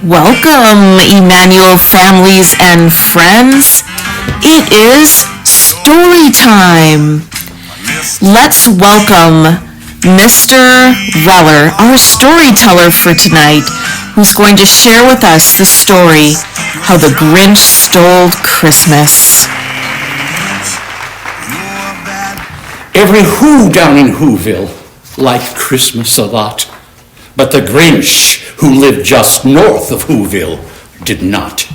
Welcome, Emmanuel families and friends. It is story time. Let's welcome Mr. Reller, our storyteller for tonight, who's going to share with us the story, How the Grinch Stole Christmas. Every Who down in Whoville liked Christmas a lot, but the Grinch, who lived just north of Whoville, did not.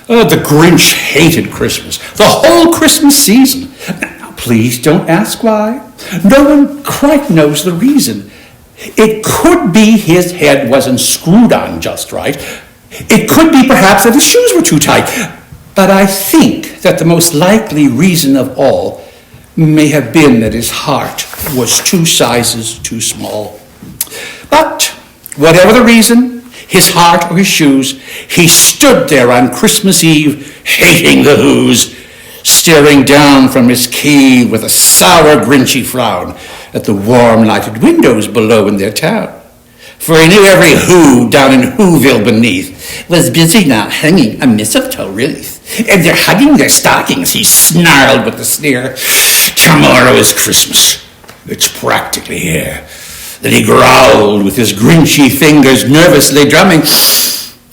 The Grinch hated Christmas, the whole Christmas season. Now, please don't ask why. No one quite knows the reason. It could be his head wasn't screwed on just right. It could be perhaps that his shoes were too tight. But I think that the most likely reason of all may have been that his heart was 2 sizes too small. But whatever the reason, his heart or his shoes, he stood there on Christmas Eve, hating the Whos, staring down from his cave with a sour, grinchy frown at the warm, lighted windows below in their town. For he knew every Who down in Whoville beneath was busy now hanging a mistletoe wreath. And they're hugging their stockings, he snarled with a sneer. Tomorrow is Christmas. It's practically here. Then he growled with his grinchy fingers nervously drumming.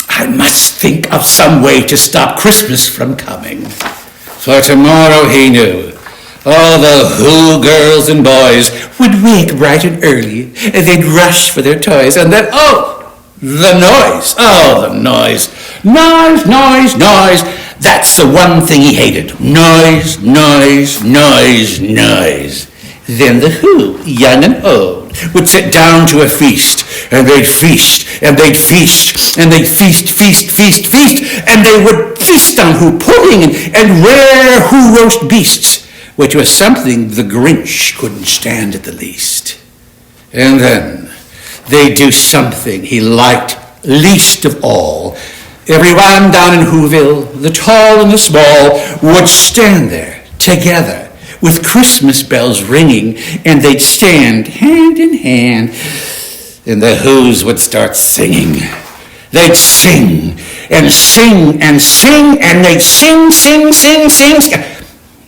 I must think of some way to stop Christmas from coming. For tomorrow, he knew, all the Who girls and boys would wake bright and early, and they'd rush for their toys, and then, the noise. Oh, the noise. Noise, noise, noise. That's the one thing he hated. Noise, noise, noise, noise. Then the Who, young and old, would sit down to a feast, and they'd feast, and they'd feast, and they'd feast, feast, feast, feast, and they would feast on Who pudding and rare Who roast beasts, which was something the Grinch couldn't stand at the least. And then they'd do something he liked least of all. Everyone down in Whoville, the tall and the small, would stand there together with Christmas bells ringing, and they'd stand hand in hand, and the Whos would start singing. They'd sing and sing and sing, and they'd sing, sing, sing, sing.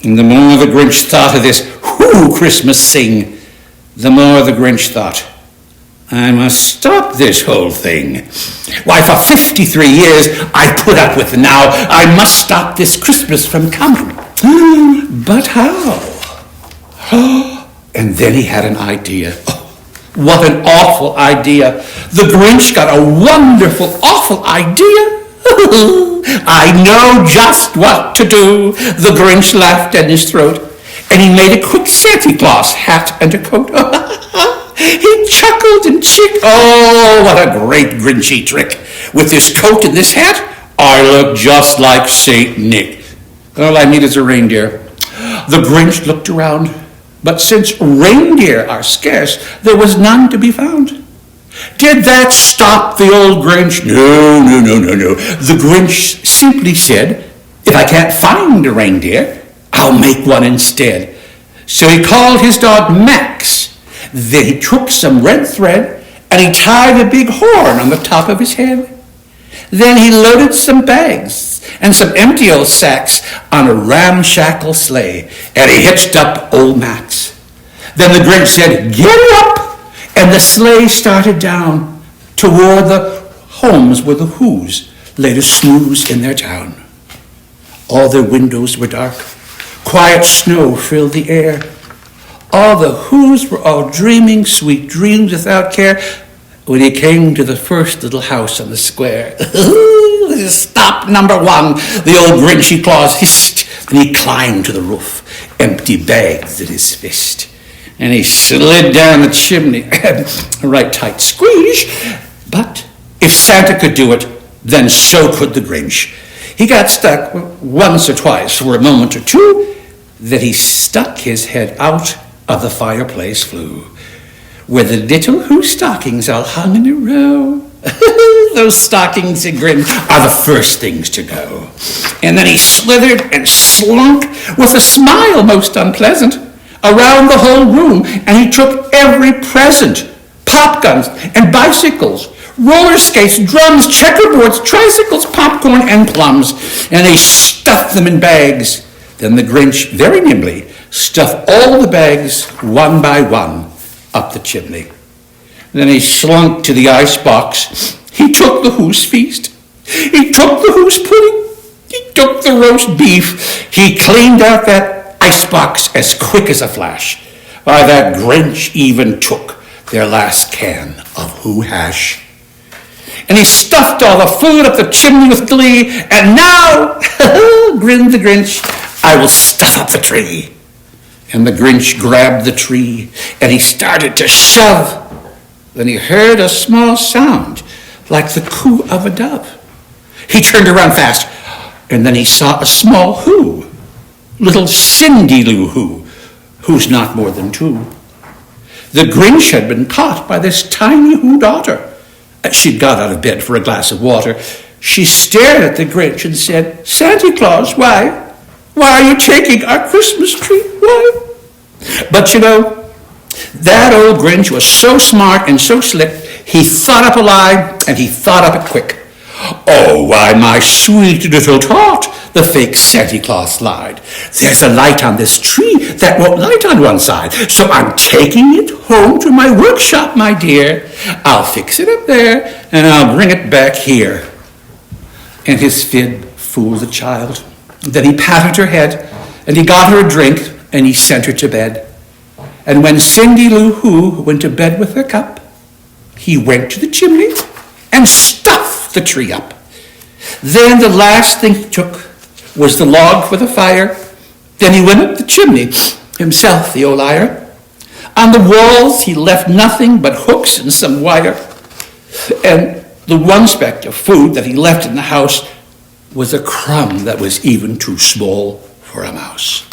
And the more the Grinch thought of this Who Christmas sing, the more the Grinch thought, I must stop this whole thing. Why, for 53 years I put up with it. Now I must stop this Christmas from coming. But how? And then he had an idea. What an awful idea. The Grinch got a wonderful, awful idea. I know just what to do. The Grinch laughed in his throat, and he made a quick Santa Claus hat and a coat. He chuckled and chicked. Oh, what a great Grinchy trick. With this coat and this hat, I look just like Saint Nick. All I need is a reindeer. The Grinch looked around, but since reindeer are scarce, there was none to be found. Did that stop the old Grinch? No. The Grinch simply said, if I can't find a reindeer, I'll make one instead. So he called his dog Max. Then he took some red thread and he tied a big horn on the top of his head. Then he loaded some bags and some empty old sacks on a ramshackle sleigh, and he hitched up old Max. Then the Grinch said, get up! And the sleigh started down toward the homes where the Whos lay to snooze in their town. All their windows were dark. Quiet snow filled the air. All the Whos were all dreaming sweet dreams without care when he came to the first little house on the square. Stop, number one, the old Grinchy Claus hissed. Then he climbed to the roof, empty bags at his fist. And he slid down the chimney, a right tight squeeze. But if Santa could do it, then so could the Grinch. He got stuck once or twice for a moment or two. Then he stuck his head out of the fireplace flue, where the little Who stockings all hung in a row. Those stockings, he grinned, are the first things to go. And then he slithered and slunk with a smile most unpleasant around the whole room, and he took every present, pop guns and bicycles, roller skates, drums, checkerboards, tricycles, popcorn, and plums, and they stuffed them in bags. Then the Grinch, very nimbly, stuffed all the bags, one by one, up the chimney. Then he slunk to the icebox. He took the Who's feast. He took the Who's pudding. He took the roast beef. He cleaned out that icebox as quick as a flash. Why, that Grinch even took their last can of Who hash. And he stuffed all the food up the chimney with glee. And now, grinned the Grinch, I will stuff up the tree. And the Grinch grabbed the tree and he started to shove. Then he heard a small sound like the coo of a dove. He turned around fast, and then he saw a small Who, little Cindy Lou Who, who's not more than 2. The Grinch had been caught by this tiny Who daughter. She'd got out of bed for a glass of water. She stared at the Grinch and said, Santa Claus, why? Why are you taking our Christmas tree? Why? But you know, that old Grinch was so smart and so slick, he thought up a lie, and he thought up it quick. Oh, why, my sweet little tot, the fake Santa Claus lied. There's a light on this tree that won't light on one side, so I'm taking it home to my workshop, my dear. I'll fix it up there, and I'll bring it back here. And his fib fooled the child. Then he patted her head, and he got her a drink, and he sent her to bed. And when Cindy Lou Who went to bed with her cup, he went to the chimney and stuffed the tree up. Then the last thing he took was the log for the fire. Then he went up the chimney himself, the old liar. On the walls he left nothing but hooks and some wire. And the one speck of food that he left in the house was a crumb that was even too small for a mouse.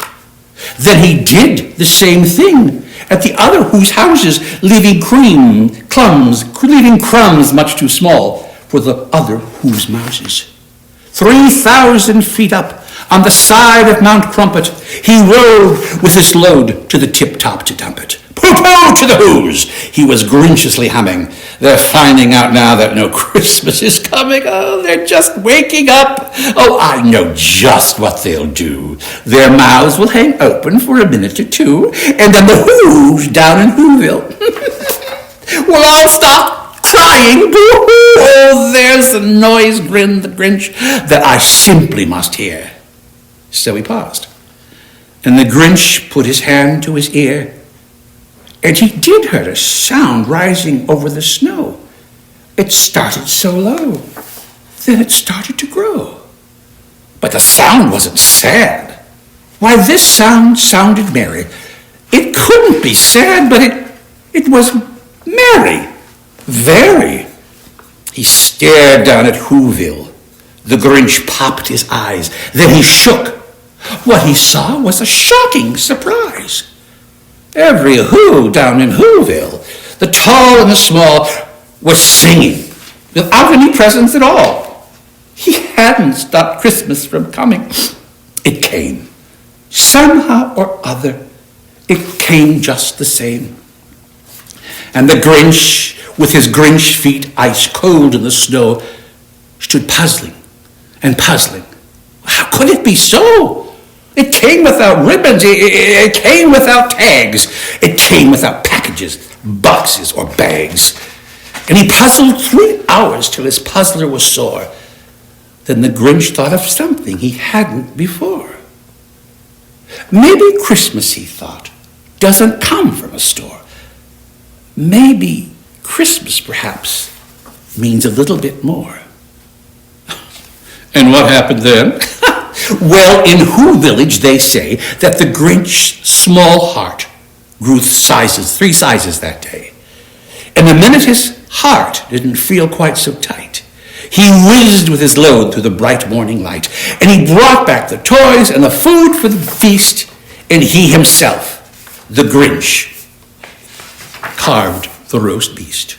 Then he did the same thing at the other Who's houses, leaving crumbs much too small for the other Who's mouses. 3,000 feet up on the side of Mount Crumpet, he rode with his load to the tip-top to dump it. Pooh-pooh to the Who's, he was grinchiously humming. They're finding out now that no Christmas is coming. Oh, they're just waking up. Oh, I know just what they'll do. Their mouths will hang open for a minute or two, and then the Who's down in Whoville will all stop crying. Boo-hoo! Oh, there's a noise, grinned the Grinch, that I simply must hear. So he paused, and the Grinch put his hand to his ear, and he did hear a sound rising over the snow. It started so low, then it started to grow. But the sound wasn't sad. Why, this sound sounded merry. It couldn't be sad, but it was merry. Very. He stared down at Whoville. The Grinch popped his eyes. Then he shook. What he saw was a shocking surprise. Every Who down in Whoville, the tall and the small, was singing without any presents at all. He hadn't stopped Christmas from coming. It came. Somehow or other, it came just the same. And the Grinch, with his Grinch feet ice cold in the snow, stood puzzling and puzzling. How could it be so? It came without ribbons, it came without tags, it came without packages, boxes, or bags. And he puzzled 3 hours till his puzzler was sore. Then the Grinch thought of something he hadn't before. Maybe Christmas, he thought, doesn't come from a store. Maybe Christmas, perhaps, means a little bit more. And what happened then? Well, in Who Village, they say that the Grinch's small heart grew 3 sizes that day. And the minute his heart didn't feel quite so tight, he whizzed with his load through the bright morning light, and he brought back the toys and the food for the feast, and he himself, the Grinch, carved the roast beast.